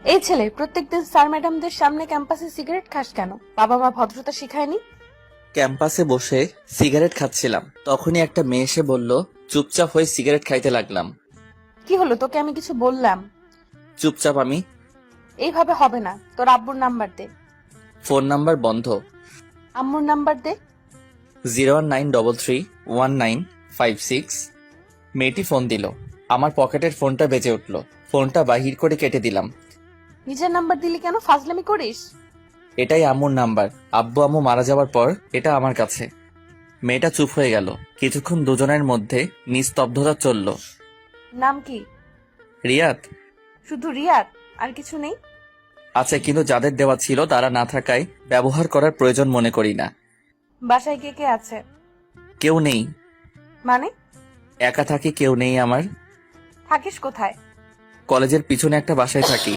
এই ছেলে প্রত্যেকদিন স্যার ম্যাডামদের সামনে ক্যাম্পাসে সিগারেট খাস কেন? বাবা মা ভদ্রতা শিখায়নি? ক্যাম্পাসে বসে সিগারেট খাচ্ছিলাম, তখনই একটা মেয়ে এসে বলল। চুপচাপ হয়ে সিগারেট খাইতে লাগলাম। কি হলো, তোকে আমি কিছু বললাম? চুপচাপ আমি। এইভাবে হবে না, তোর আব্বুর নাম্বার দে। ফোন নাম্বার বন্ধ। আম্মুর নাম্বার দে। 019331956। মেয়েটি ফোন দিল। আমার পকেটের ফোনটা বেজে উঠল। ফোনটা বাহির করে কেটে দিলাম। নিজের নাম্বার দিলি কেন? ফাজলামি করিস? এটাই আম্মুর নাম্বার। আব্বু আম্মু মারা যাওয়ার পর এটা আমার কাছে। মেয়েটা চুপ হয়ে গেল। কিছুক্ষণ দুজনের মধ্যে নিস্তব্ধতা চলল। নাম কি? রিয়াদ। শুধু রিয়াদ? আর কিছু নেই? আছে, কিন্তু যাদের দেওয়া ছিল তারা না থাকায় ব্যবহার করার প্রয়োজন মনে করি না। বাসায় কে কে আছে? কেউ নেই। মানে? একা থাকি, কেউ নেই আমার। থাকিস কোথায়? কলেজের পিছনে একটা বাসায় থাকি।